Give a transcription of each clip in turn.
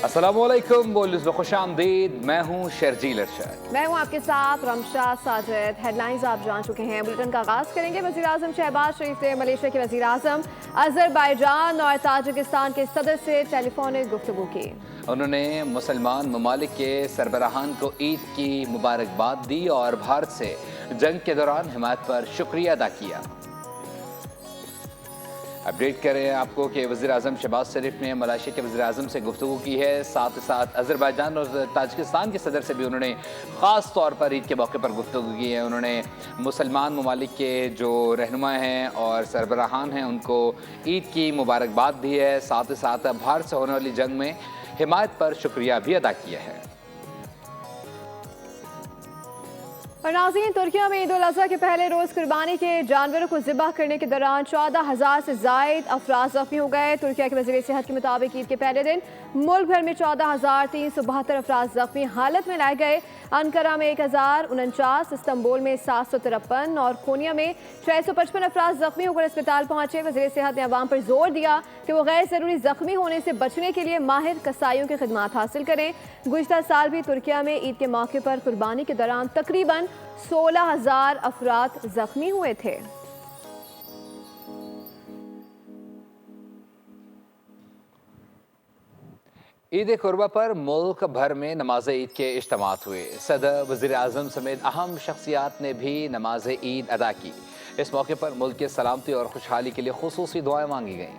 अस्सलाम वालेकुम, बोलिए खुश आमदीद। मैं हूँ शर्जील अरशद। मैं हूँ आपके साथ रमशा साजिद। हेडलाइंस आप जान चुके हैं। बुलेटिन का आगाज करेंगे। वज़ीर आज़म शहबाज शरीफ ने मलेशिया के वज़ीर आज़म अज़रबैजान और ताजिकिस्तान के सदर से टेलीफोनिक गुफ्तगू की। उन्होंने मुसलमान ममालिक के सरबराहान को ईद की मुबारकबाद दी और भारत से जंग के दौरान हिमायत पर शुक्रिया अदा किया। अपडेट करें आपको कि वज़ीर आज़म शहबाज शरीफ ने मलेशिया के वज़ीर आज़म से गुफ्तगू की है। साथ ही साथ अज़रबैजान और ताजिकिस्तान के सदर से भी उन्होंने ख़ास तौर पर ईद के मौके पर गुफ्तगू की है। उन्होंने मुसलमान ममालिक के जो रहनुमा हैं और सरबराहान हैं उनको ईद की मुबारकबाद दी है। साथ ही साथ भारत से होने वाली जंग में हिमायत पर शुक्रिया भी अदा किया है। और नाज़रीन, तुर्किया में ईद उल अज़हा के पहले रोज़ कुर्बानी के जानवरों को ज़िबह करने के दौरान 14,000 से ज़ायद अफराद ज़ख्मी हो गए। तुर्किया के वज़ीर सेहत के मुताबिक ईद के पहले दिन मुल्क भर में 14,372 अफराद ज़ख्मी हालत में लाए गए। अंकारा में 1,049, इस्तांबुल में 753 और कोनिया में 655 अफराद ज़ख्मी होकर अस्पताल पहुंचे। वज़ीर सेहत ने अवाम पर जोर दिया कि वो गैर ज़रूरी ज़ख्मी होने से बचने के लिए माहिर कसाईयों की खिदमत हासिल करें। गुज़िश्ता साल भी तुर्किया में ईद के मौके पर कुर्बानी के दौरान तकरीबन 16,000 अफराद ज़ख्मी हुए थे। ईद कुर्बा पर मुल्क भर में नमाज ईद के इज्तिमात हुए। सदर, वज़ीर आज़म समेत अहम शख्सियात ने भी नमाज ईद अदा की। इस मौके पर मुल्क की सलामती और खुशहाली के लिए खुसूसी दुआएं मांगी गईं।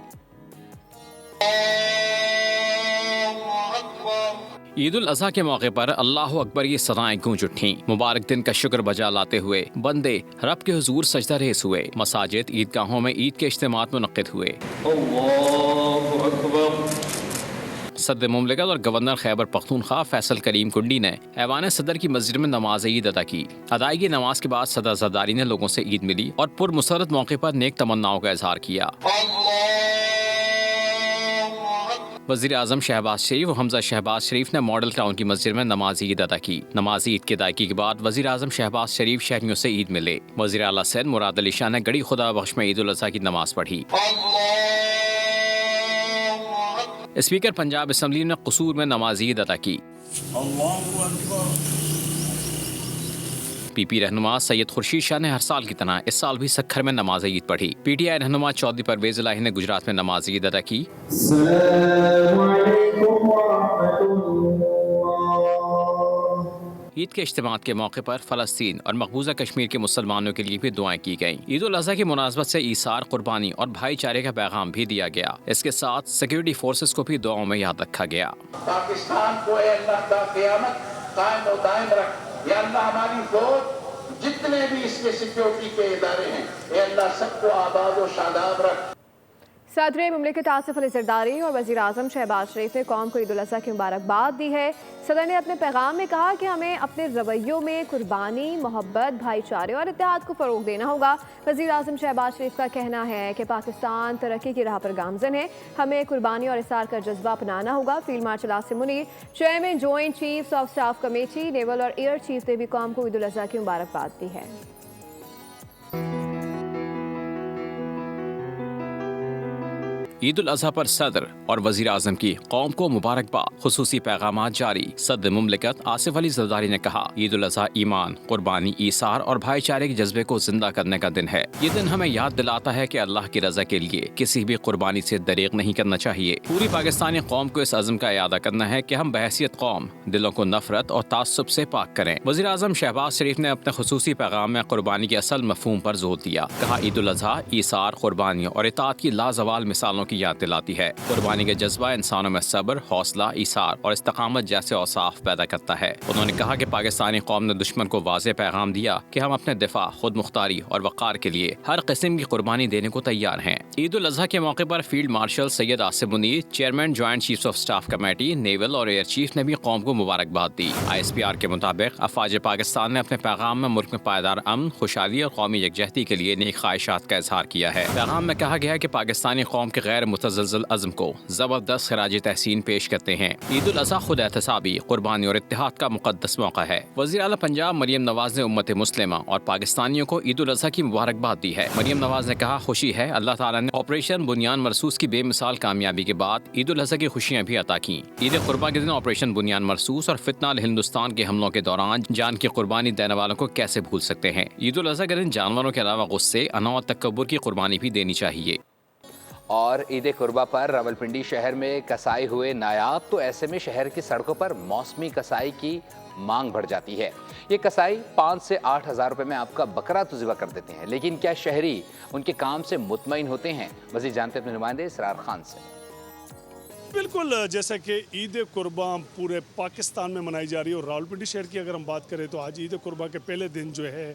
ईद उल अज़हा के मौके पर अल्लाह अकबर की सदाएं गूंज उठी। मुबारक दिन का शुक्र बजा लाते हुए बंदे रब के हुजूर सजदा रेस हुए। मसाजिद, ईदगाहों में ईद के इज्तिमात मुनक्किद हुए। सदर मुमलिकत और गवर्नर खैबर पख्तूनख्वा फैसल करीम कुंडी ने ऐवान सदर की मस्जिद में नमाज ईद अदा की। अदायगी नमाज के बाद सदर जरदारी ने लोगों से ईद मिली और पुरमसरत मौके पर नेक तमन्नाओं का इजहार किया। वज़ीर आज़म शहबाज शरीफ और हमजा शहबाज शरीफ ने मॉडल टाउन की मस्जिद में नमाज ईद अदा की। नमाज ईद की अदायगी के बाद वज़ीर आज़म शहबाज शरीफ शहरियों से ईद मिले। वज़ीर आला सैयद मुराद अली शाह ने गड़ी खुदा बख्श में ईद उल अज़हा की नमाज पढ़ी। स्पीकर पंजाब असम्बली ने कसूर में नमाज ईद अदा की। पीपी रहनुमा सैयद खुर्शीद शाह ने हर साल की तरह इस साल भी सखर में नमाज ईद पढ़ी। पीटीआई रहनुमा चौधरी परवेज इलाही ने गुजरात में नमाज ईद अदा की। ईद के इज्तिमात के मौके पर फ़लस्तीन और मकबूजा कश्मीर के मुसलमानों के लिए भी दुआएं की गईं। ईद उल अज़हा की मुनासबत से ईसार, कुर्बानी और भाईचारे का पैगाम भी दिया गया। इसके साथ सिक्योरिटी फोर्सेस को भी दुआओं में याद रखा गया। पाकिस्तान को क़यामत कायम और दायम रख। या अल्लाह हमारी फौज जितने भी इसके सिक्योरिटी के इदारे हैं, या अल्लाह सबको आबाद और शादाब रख। सदर मुमलिकत आसिफ अली ज़रदारी और वज़ीर आज़म शहबाज शरीफ ने कौम को ईद उल अज़हा की मुबारकबाद दी है। सदर ने अपने पैगाम में कहा कि हमें अपने रवैयों में कुर्बानी, मोहब्बत, भाईचारे और इत्तेहाद को फ़रोग़ देना होगा। वज़ीर आज़म शहबाज शरीफ का कहना है कि पाकिस्तान तरक्की की राह पर गामज़न है। हमें कुर्बानी और इसार का जज्बा अपनाना होगा। Field marshal Asim Munir, chairman joint chiefs of staff committee, naval और एयर चीफ ने भी कौम को ईद उल अज़हा की मुबारकबाद दी है। ईद उल अज़हा पर सदर और वज़ीर आज़म की कौम को मुबारकबाद। खुसूसी पैगामात जारी। सदर मुमलिकत आसिफ अली ज़रदारी ने कहा, ईद उल अज़हा ईमान, कुर्बानी, ईसार और भाईचारे के जज्बे को जिंदा करने का दिन है। ये दिन हमें याद दिलाता है कि अल्लाह की रज़ा के लिए किसी भी कुर्बानी से दरेग नहीं करना चाहिए। पूरी पाकिस्तानी कौम को इस अज़्म का इरादा करना है कि हम बहैसियत कौम दिलों को नफरत और तासुब से पाक करें। वज़ीर आज़म शहबाज शरीफ ने अपने खुसूसी पैगाम में कुर्बानी के असल मफ़हूम पर जोर दिया। कहा, ईद उल अज़हा ईसार, कुर्बानी और इताअत की लाजवाल मिसालों की याद दिलाती है। कुर्बानी का जज्बा इंसानों में सब्र, हौसला, ईसार और इस्तकामत जैसे औसाफ पैदा करता है। उन्होंने कहा कि पाकिस्तानी कौम ने दुश्मन को वाज़ेह पैगाम दिया कि हम अपने दिफा, खुद मुख्तारी और वक़ार के लिए हर किस्म की कुर्बानी देने को तैयार हैं। ईद उल अज़हा के मौके पर field marshal Syed Asim Munir, chairman joint chiefs of staff committee, naval और एयर चीफ ने भी कौम को मुबारकबाद दी। ISPR के मुताबिक अफवाज पाकिस्तान ने अपने पैगाम में मुल्क में पायदार अमन, खुशहाली और कौमी यकजहती के लिए नेक ख्वाहिशात का इजहार किया है। पैगाम में कहा गया है कि पाकिस्तानी कौम के गैर غیر متزلزل عزم کو زبردست خراج تحسین پیش کرتے ہیں۔ عید الاضحیٰ خود احتسابی، قربانی اور اتحاد کا مقدس موقع ہے۔ وزیر اعلیٰ پنجاب مریم نواز نے امت مسلمہ اور پاکستانیوں کو عید الاضحیٰ کی مبارکباد دی ہے۔ مریم نواز نے کہا، خوشی ہے اللہ تعالیٰ نے آپریشن بنیان مرصوص کی بے مثال کامیابی کے بعد عید الاضحیٰ کی خوشیاں بھی عطا کیں۔ عید قرباں کے دن آپریشن بنیان مرصوص اور فتنہ ہندوستان کے حملوں کے دوران جان کی قربانی دینے والوں کو کیسے بھول سکتے ہیں۔ عید الاضحیٰ کے دن جانوروں کے علاوہ غصے، انا اور تکبر کی قربانی بھی دینی چاہیے۔ اور عید قربہ پر راولپنڈی شہر میں کسائی ہوئے نایاب، تو ایسے میں شہر کی سڑکوں پر موسمی کسائی کی مانگ بڑھ جاتی ہے۔ یہ کسائی 5 سے 8 ہزار روپے میں آپ کا بکرا تو ذبح کر دیتے ہیں، لیکن کیا شہری ان کے کام سے مطمئن ہوتے ہیں؟ مزید جانتے اپنے نمائندے اسرار خان سے۔ بالکل، جیسا کہ عید قرباں پورے پاکستان میں منائی جا رہی ہے، اور راولپنڈی شہر کی اگر ہم بات کریں تو آج عید قرباں کے پہلے دن جو ہے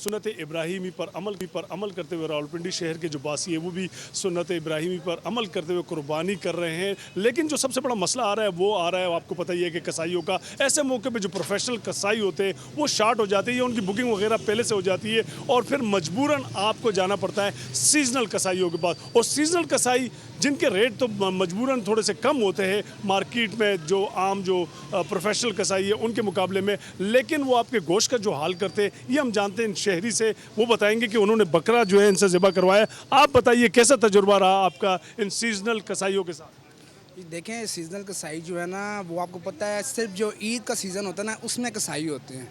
سنت ابراہیمی پر عمل کرتے ہوئے راولپنڈی شہر کے جو باسی ہیں وہ بھی سنت ابراہیمی پر عمل کرتے ہوئے قربانی کر رہے ہیں۔ لیکن جو سب سے بڑا مسئلہ آ رہا ہے آپ کو پتہ ہی ہے کہ کسائیوں کا ایسے موقع پہ جو پروفیشنل کسائی ہوتے ہیں وہ شارٹ ہو جاتے ہیں، یا ان کی بکنگ وغیرہ پہلے سے ہو جاتی ہے، اور پھر مجبوراً آپ کو جانا پڑتا ہے سیزنل کسائیوں کے پاس، اور سیزنل کسائی جن کے ریٹ تو مجبوراً تھوڑے سے کم ہوتے ہیں مارکیٹ میں جو عام جو پروفیشنل کسائی ہے ان کے مقابلے میں، لیکن وہ آپ کے گوشت کا جو حال کرتے ہیں یہ ہم جانتے ہیں ان شہری سے، وہ بتائیں گے کہ انہوں نے بکرا جو ہے ان سے ذبح کروایا۔ آپ بتائیے کیسا تجربہ رہا آپ کا ان سیزنل کسائیوں کے ساتھ؟ دیکھیں، سیزنل کسائی جو ہے نا وہ آپ کو پتہ ہے صرف جو عید کا سیزن ہوتا ہے نا اس میں کسائی ہوتے ہیں،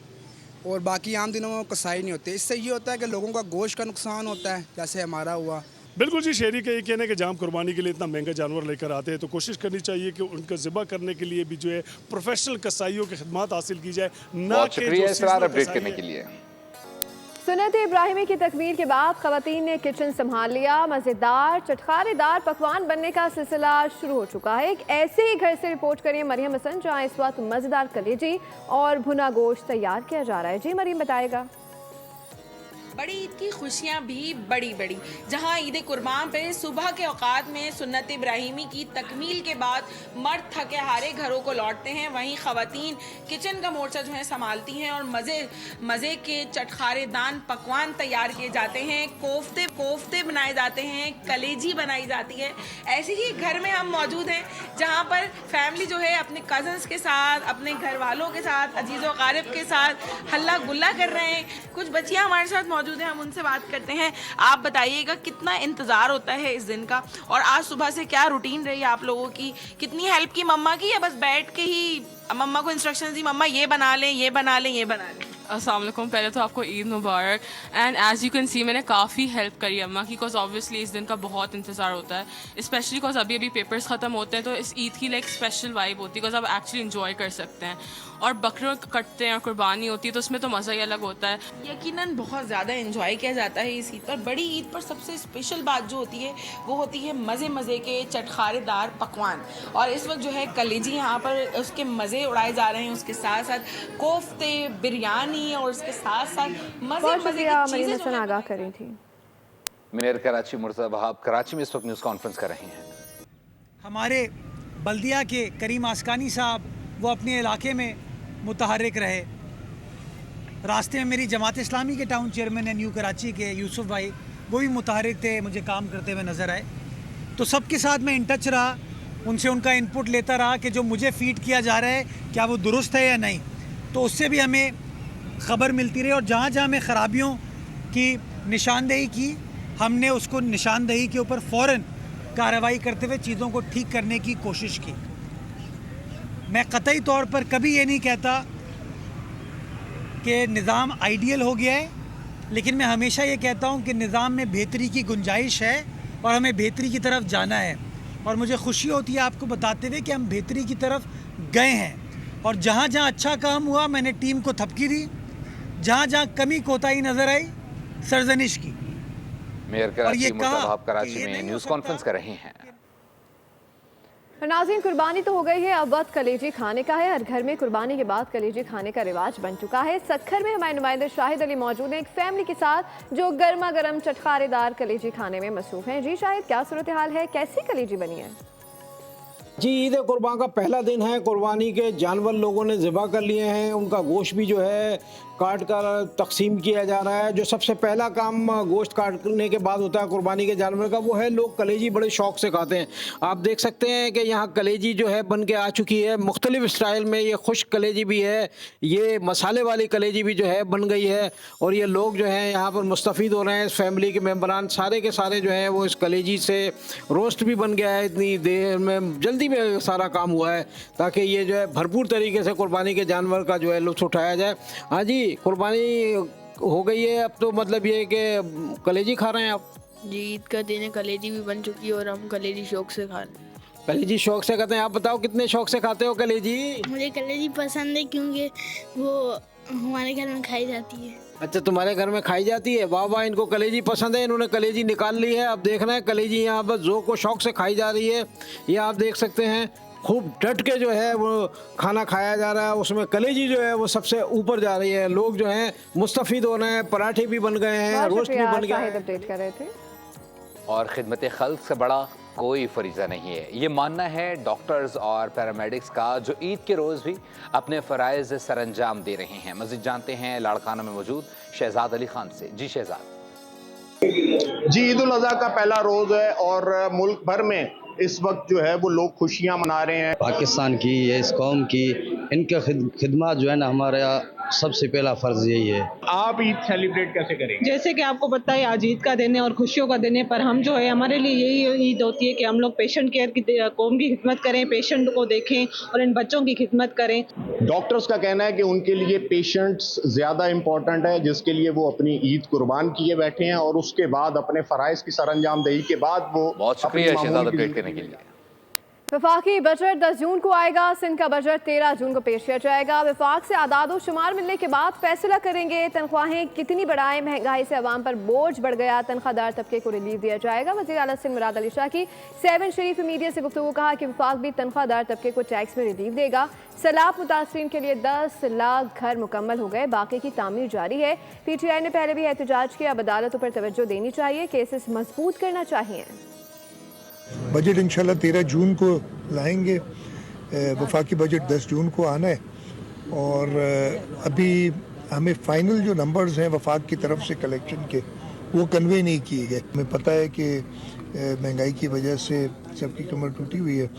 اور باقی عام دنوں میں کسائی نہیں ہوتے۔ اس سے یہ ہوتا ہے کہ لوگوں کا گوشت کا نقصان ہوتا ہے، جیسے ہمارا ہوا۔ بالکل جی، شہری کا یہ کہنا ہے کہ جہاں قربانی کے لیے اتنا مہنگا جانور لے کر آتے ہیں تو کوشش کرنی چاہیے کہ ان کا ذبح کرنے کے لیے بھی جو ہے پروفیشنل کسائیوں کی خدمات حاصل کی جائے، نہ بہت کہ شکریہ جو اسرار سیزنل اپڈیٹ کسائی کرنے ہے۔ کے لیے۔ سنت ابراہیمی کی تکمیل کے بعد خواتین نے کچن سنبھال لیا، مزیدار چٹخارے دار پکوان بننے کا سلسلہ شروع ہو چکا ہے۔ ایک ایسے ہی گھر سے رپورٹ کریے مریم حسن، جہاں اس وقت مزیدار کلیجی اور بھنا گوشت تیار کیا جا رہا ہے۔ جی مریم بتائے گا۔ بڑی عید کی خوشیاں بھی بڑی جہاں عید قربان پہ صبح کے اوقات میں سنت ابراہیمی کی تکمیل کے بعد مرد تھکے ہارے گھروں کو لوٹتے ہیں، وہیں خواتین کچن کا مورچہ جو ہے سنبھالتی ہیں اور مزے کے چٹخارے دان پکوان تیار کیے جاتے ہیں، کوفتے بنائے جاتے ہیں، کلیجی بنائی جاتی ہے۔ ایسے ہی گھر میں ہم موجود ہیں جہاں پر فیملی جو ہے اپنے کزنس کے ساتھ، اپنے گھر والوں کے ساتھ، عزیز و اقارب کے ساتھ ہلا گلا کر رہے ہیں۔ کچھ بچیاں ہمارے ساتھ موجود ہیں، ہم ان سے بات کرتے ہیں۔ آپ بتائیے گا کتنا انتظار ہوتا ہے اس دن کا، اور آج صبح سے کیا روٹین رہی آپ لوگوں کی؟ کتنی ہیلپ کی مما کی، یا بس بیٹھ کے ہی مما کو انسٹرکشنز دی مما یہ بنا لیں یہ بنا لیں یہ بنا لیں؟ السلام علیکم، پہلے تو آپ کو عید مبارک۔ And as you can see میں نے کافی ہیلپ کری اماں کی، بیکاز آبویسلی اس دن کا بہت انتظار ہوتا ہے، اسپیشلی بیکاز ابھی پیپرز ختم ہوتے ہیں، تو اس عید کی لائک اسپیشل وائب ہوتی ہے بیکاز آپ ایکچولی انجوائے کر سکتے ہیں، اور بکرے کٹتے ہیں اور قربانی ہوتی ہے تو اس میں تو مزہ ہی الگ ہوتا ہے۔ یقیناً بہت زیادہ انجوائے کیا جاتا ہے اس عید پر۔ بڑی عید پر سب سے اسپیشل بات جو ہوتی ہے وہ ہوتی ہے مزے کے چٹخارے دار پکوان، اور اس وقت جو ہے کلیجی یہاں پر اس کے مزے اڑائے جا رہے ہیں، اس کے ساتھ ساتھ کوفتے، بریانی، اور اس کے ساتھ ساتھ مزے کی چیزیں جو ہیں۔ آگاہ کری تھی میئر کراچی مرتضی وہاب کراچی میں اس وقت نیوز کانفرنس کر رہے ہیں۔ ہمارے بلدیہ کے کریم آسکانی صاحب وہ اپنے علاقے میں متحرک رہے، راستے میں میری جماعت اسلامی کے ٹاؤن چیئرمین ہیں نیو کراچی کے یوسف بھائی، وہ بھی متحرک تھے، مجھے کام کرتے ہوئے نظر آئے، تو سب کے ساتھ میں ان ٹچ رہا، ان سے ان کا انپٹ لیتا رہا کہ جو مجھے فیڈ کیا جا رہا ہے کیا وہ درست ہے یا نہیں، تو اس سے بھی ہمیں خبر ملتی رہی، اور جہاں جہاں ہمیں خرابیوں کی نشاندہی کی ہم نے اس کو نشاندہی کے اوپر فوراً کارروائی کرتے ہوئے چیزوں کو ٹھیک کرنے کی کوشش کی۔ میں قطعی طور پر کبھی یہ نہیں کہتا کہ نظام آئیڈیل ہو گیا ہے، لیکن میں ہمیشہ یہ کہتا ہوں کہ نظام میں بہتری کی گنجائش ہے اور ہمیں بہتری کی طرف جانا ہے، اور مجھے خوشی ہوتی ہے آپ کو بتاتے ہوئے کہ ہم بہتری کی طرف گئے ہیں، اور جہاں جہاں اچھا کام ہوا میں نے ٹیم کو تھپکی دی، جہاں جہاں کمی کوتاہی نظر آئی سرزنش کی۔ میئر کراچی مرتضی وہاب کراچی میں نیوز کانفرنس کر رہے ہیں۔ ناظرین، قربانی تو ہو گئی ہے، اب وقت کلیجی کھانے کا ہے۔ ہر گھر میں قربانی کے بعد کلیجی کھانے کا رواج بن چکا ہے۔ سکھر میں ہمارے نمائندے شاہد علی موجود ہیں ایک فیملی کے ساتھ جو گرما گرم چٹخارے دار کلیجی کھانے میں مصروف ہیں۔ جی شاہد، کیا صورتحال ہے، کیسی کلیجی بنی ہے؟ जी, ईद कुर्बान का पहला दिन है। कुर्बानी के जानवर लोगों ने ज़िबा कर लिए हैं, उनका गोश्त भी जो है काट कर तकसीम किया जा रहा है। जो सबसे पहला काम गोश्त काटने के बाद होता है कुर्बानी के जानवर का, वो है लोग कलेजी बड़े शौक से खाते हैं। आप देख सकते हैं कि यहाँ कलेजी जो है बन के आ चुकी है मुख्तलिफ स्टाइल में। ये खुश्क कलेजी भी है, ये मसाले वाली कलेजी भी जो है बन गई है, और ये लोग जो हैं यहाँ पर मुस्तफ़ीद हो रहे हैं। इस फैमिली के मेम्बरान सारे के सारे जो हैं वो इस कलेजी से रोस्ट भी बन गया है। इतनी देर में जल्दी में सारा काम हुआ है ताकि ये जो है भरपूर तरीके से कुर्बानी के जानवर का जो है लुत्फ़ उठाया जाए। हाँ जी, कुर्बानी हो गई है, अब तो मतलब ये है कि कलेजी खा रहे हैं आप? जी, ईद का दिन है, कलेजी भी बन चुकी है और हम कलेजी शौक से खा रहे हैं। कलेजी शौक से खाते हैं। आप बताओ कितने शौक से खाते हो कलेजी? मुझे कलेजी पसंद है क्योंकि वो हमारे घर में खाई जाती है। अच्छा, तुम्हारे घर में खाई जाती है? वाह वाह, इनको कलेजी पसंद है, इन्होंने कलेजी निकाल ली है। अब देखना है कलेजी यहाँ पर ज़ोर को शौक से खाई जा रही है। ये आप देख सकते हैं खूब डट के जो है वो खाना खाया जा रहा है। उसमें कलेजी जो है वो सबसे ऊपर जा रही है। लोग जो हैं मुस्तफ़ीद हो रहे हैं, पराठे भी बन गए हैं, रोस्ट भी बन गया है। अपडेट कर रहे थे। और खिदमत खल्क से बड़ा कोई फरीज़ा नहीं है, ये मानना है डॉक्टर्स और पैरामेडिक्स का, जो ईद के रोज़ भी अपने फ़राइज़ सर अंजाम दे रहे हैं। मज़ीद जानते हैं लाड़काना में मौजूद शहजाद अली खान से। जी शहजाद। जी, ईद उल अज़हा का पहला रोज़ है और मुल्क भर में इस वक्त जो है वो लोग खुशियां मना रहे हैं। पाकिस्तान की या इस कौम की इनका खिदमत जो है ना, हमारा सबसे पहला फ़र्ज़ यही है। आप ईद सेलिब्रेट कैसे करेंगे? जैसे कि आपको पता है आज ईद का दिन है और खुशियों का दिन है, पर हम जो है हमारे लिए यही ईद होती है कि हम लोग पेशेंट केयर की कौम की खिदमत करें, पेशेंट को देखें और इन बच्चों की खिदमत करें। डॉक्टर्स का कहना है कि उनके लिए पेशेंट्स ज़्यादा इम्पोर्टेंट है, जिसके लिए वो अपनी ईद कुर्बान किए बैठे हैं और उसके बाद अपने फ़राइज़ की सरअंजामदही के बाद वो। बहुत शुक्रिया शहजाद अपडेट करने के लिए। वफाकी बजट 10 जून को आएगा। सिंध का बजट 13 जून को पेश किया जाएगा। वफाक से आदाद और शुमार मिलने के बाद फैसला करेंगे तनख्वाहें कितनी बढ़ाएं। महंगाई से अवाम पर बोझ बढ़ गया, तनख्वाहदार तबके को रिलीफ दिया जाएगा। वज़ीर आला सिंध मुराद अली शाह की 7 शरीफ मीडिया से गुफ्तगू, कहा कि वफाक भी तनख्वाहदार तबके को टैक्स में रिलीफ देगा। सैलाब मुतासरीन के लिए 10 लाख घर मुकम्मल हो गए, बाकी की तामीर जारी है। PTI ने पहले भी एहतजाज किया, अब अदालतों पर तवज्जो देनी चाहिए, केसेस मजबूत करना चाहिए। बजट इंशाल्लाह 13 जून को लाएंगे। वफाकी बजट 10 जून को आना है और अभी हमें फाइनल जो नंबर्स हैं वफाक की तरफ से कलेक्शन के वो कन्वे नहीं किए गए। हमें पता है कि महंगाई की वजह से सबकी कमर टूटी हुई है।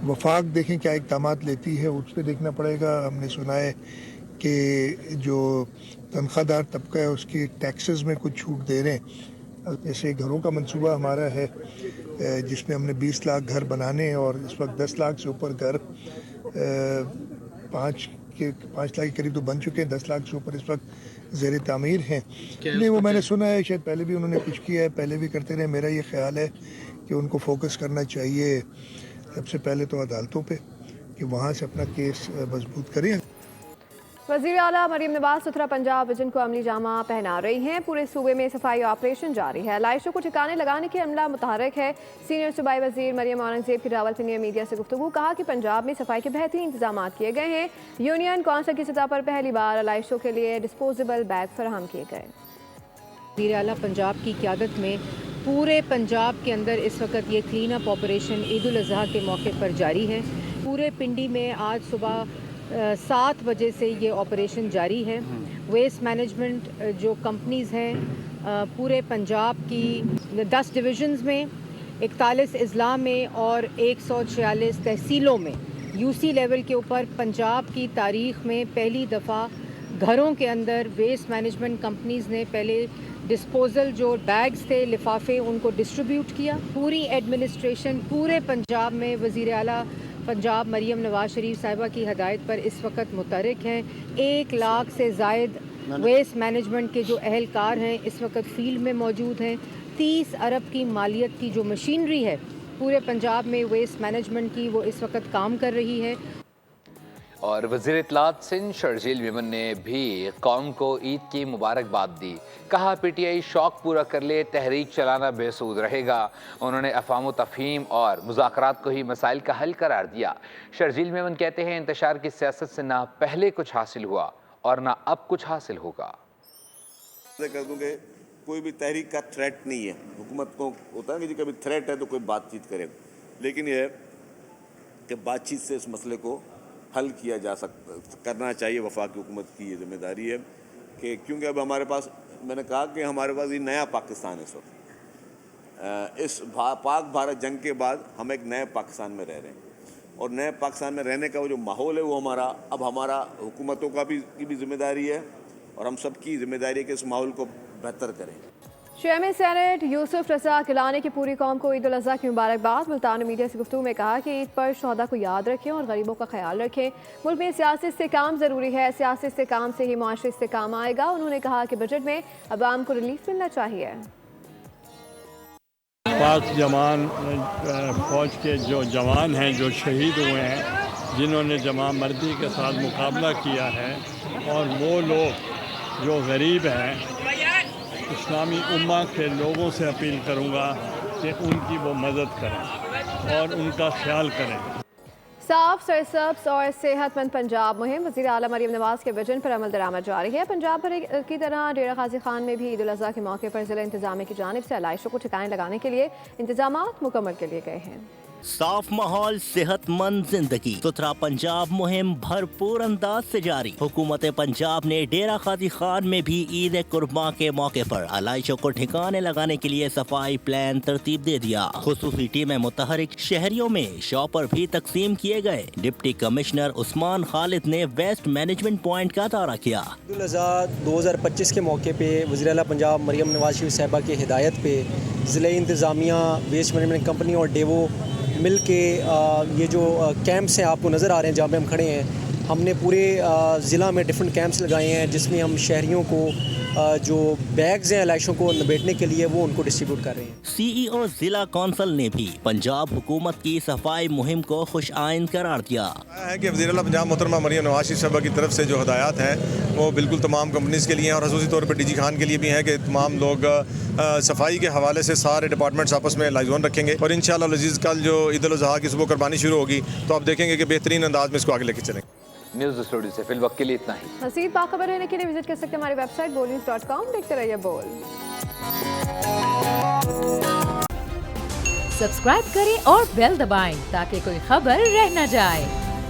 वफाक देखें क्या इक़दामात लेती है, उस पर देखना पड़ेगा। हमने सुना है कि जो तनख्वाहदार तबका है उसकी टैक्सेस में कुछ छूट दे रहे हैं। जैसे घरों का मंसूबा हमारा है जिसमें हमने 20 लाख घर बनाने हैं और इस वक्त 10 लाख से ऊपर घर 5 लाख के करीब तो बन चुके हैं। 10 लाख से ऊपर इस वक्त ज़ेर तामीर हैं। नहीं, वो मैंने सुना है, शायद पहले भी उन्होंने कुछ किया है, पहले भी करते रहे। मेरा ये ख्याल है कि उनको फोकस करना चाहिए सबसे पहले तो अदालतों पे, कि वहाँ से अपना केस मजबूत करें। वज़ीर आला मरियम नवाज सुथरा पंजाब विजन को अमली जामा पहना रही हैं। पूरे सूबे में सफाई ऑपरेशन जारी है। लाइशों को ठिकाने लगाने के अमला मुतहरक है। सीनियर सूबाई वज़ीर मरियम औरंगज़ेब की रावलपिंडी में मीडिया से गुफ्तगू, कहा कि पंजाब में सफाई के बेहतरीन इंतजाम किए गए हैं। यूनियन कौंसिल की सतह पर पहली बार लाइशों के लिए डिस्पोजेबल बैग फराहम किए गए। वज़ीर आला पंजाब की क़यादत में पूरे पंजाब के अंदर इस वक्त ये clean up operation Eid ul Azha के मौके पर जारी है। पूरे पिंडी में आज सुबह 7 बजे से ये ऑपरेशन जारी है। वेस्ट मैनेजमेंट जो कंपनीज़ हैं पूरे पंजाब की 10 डिविजन्स में, 41 अजला में और 146 तहसीलों में यूसी लेवल के ऊपर पंजाब की तारीख़ में पहली दफ़ा घरों के अंदर वेस्ट मैनेजमेंट कंपनीज़ ने पहले डिस्पोजल जो बैग्स थे, लिफाफे, उनको डिस्ट्रीब्यूट किया। पूरी एडमिनिस्ट्रेशन पूरे पंजाब में वज़ीर आला पंजाब मरियम नवाज शरीफ साहिबा की हदायत पर इस वक्त मुतहरिक हैं। 1 लाख से ज़ायद वेस्ट मैनेजमेंट के जो अहलकार हैं इस वक्त फील्ड में मौजूद हैं। 30 अरब की मालियत की जो मशीनरी है पूरे पंजाब में वेस्ट मैनेजमेंट की, वो इस वक्त काम कर रही है। और वज़ीर इत्तलात सिंध शर्जील मेमन ने भी कौम को ईद की मुबारकबाद दी। कहा PTI शौक पूरा कर ले, तहरीक चलाना बेसूद रहेगा। उन्होंने अफ़ाम तफ़हीम और मुज़ाकरात को ही मसाइल का हल करार दिया। शर्जील मेमन कहते हैं इंतशार की सियासत से ना पहले कुछ हासिल हुआ और ना अब कुछ हासिल होगा। कर दूँ कि कोई भी तहरीक का थ्रेट नहीं है। हुकूमत को होता है कि कभी थ्रेट है तो कोई बातचीत करे, लेकिन ये کہ بات چیت سے اس مسئلے کو حل کیا جا کرنا چاہیے. وفاقی حکومت کی یہ ذمہ داری ہے کہ کیونکہ اب ہمارے پاس, میں نے کہا کہ ہمارے پاس یہ نیا پاکستان ہے اس وقت. اس پاک بھارت جنگ کے بعد ہم ایک نئے پاکستان میں رہ رہے ہیں, اور نئے پاکستان میں رہنے کا وہ جو ماحول ہے وہ ہمارا حکومتوں کی بھی ذمہ داری ہے, اور ہم سب کی ذمہ داری ہے کہ اس ماحول کو بہتر کریں. چیئرمین سینٹ یوسف رضا گیلانی کی پوری قوم کو عید الاضحیٰ کی مبارکباد. ملتان میں میڈیا سے گفتگو میں کہا کہ عید پر شہداء کو یاد رکھیں اور غریبوں کا خیال رکھیں. ملک میں سیاسی استحکام ضروری ہے, سیاسی استحکام سے ہی معاشی استحکام آئے گا. انہوں نے کہا کہ بجٹ میں عوام کو ریلیف ملنا چاہیے. پاک جوان فوج کے جو جوان ہیں جو شہید ہوئے ہیں, جنہوں نے جمع مردی کے ساتھ مقابلہ کیا ہے, اور وہ لوگ جو غریب ہیں, اسلامی امہ کے لوگوں سے اپیل کروں گا کہ ان کی وہ مدد کریں اور ان کا خیال کریں. صاف, سرسبز اور صحت مند پنجاب مہم. وزیر اعلیٰ مریم نواز کے ویژن پر عمل درآمد جاری ہے. پنجاب بھر کی طرح ڈیرہ غازی خان میں بھی عید الاضحیٰ کے موقع پر ضلع انتظامیہ کی جانب سے علائشوں کو ٹھکانے لگانے کے لیے انتظامات مکمل کر لیے گئے ہیں. صاف ماحول, صحت مند زندگی, ستھرا پنجاب مہم بھرپور انداز سے جاری. حکومت پنجاب نے ڈیرہ غازی خان میں بھی عید قرباں کے موقع پر علائشوں کو ٹھکانے لگانے کے لیے صفائی پلان ترتیب دے دیا. خصوصی ٹیمیں متحرک شہریوں میں شاپر بھی تقسیم کیے گئے. ڈپٹی کمشنر عثمان خالد نے ویسٹ مینجمنٹ پوائنٹ کا دورہ کیا. عید الاضحیٰ 2025 کے موقع پہ وزیر اعلیٰ پنجاب مریم نواز شریف صاحبہ کی ہدایت پہ ضلع انتظامیہ, ویسٹ مینجمنٹ کمپنی اور ڈیوو مل کے یہ جو کیمپس ہیں آپ کو نظر آ رہے ہیں جہاں پہ ہم کھڑے ہیں, ہم نے پورے ضلع میں ڈفرینٹ کیمپس لگائے ہیں جس میں ہم شہریوں کو جو بیگز ہیں علائشوں کو نبیٹنے کے لیے وہ ان کو ڈسٹریبیوٹ کر رہے ہیں. سی ای او ضلع کونسل نے بھی پنجاب حکومت کی صفائی مہم کو خوش آئند قرار دیا ہے کہ وزیر اعلیٰ پنجاب محترمہ مریم نواز شریف صاحبہ کی طرف سے جو ہدایات ہیں وہ بالکل تمام کمپنیز کے لیے ہیں, اور خصوصی طور پر ڈی جی خان کے لیے بھی ہیں کہ تمام لوگ صفائی کے حوالے سے سارے ڈپارٹمنٹس آپس میں لائزون رکھیں گے. اور انشاءاللہ العزیز کل جو عید الاضحیٰ کی صبح قربانی شروع ہوگی تو آپ دیکھیں گے کہ بہترین انداز میں اس کو آگے لے کے چلیں. نیوز اسٹوڈیو سے فی الوقت کے لیے اتنا ہی. مزید باخبر رہنے کے لیے وزٹ کر سکتے ہیں ہماری ویب سائٹ bolnews.com. دیکھتے رہیے بول. سبسکرائب کریں اور بیل دبائیں تاکہ کوئی خبر رہ نہ جائے.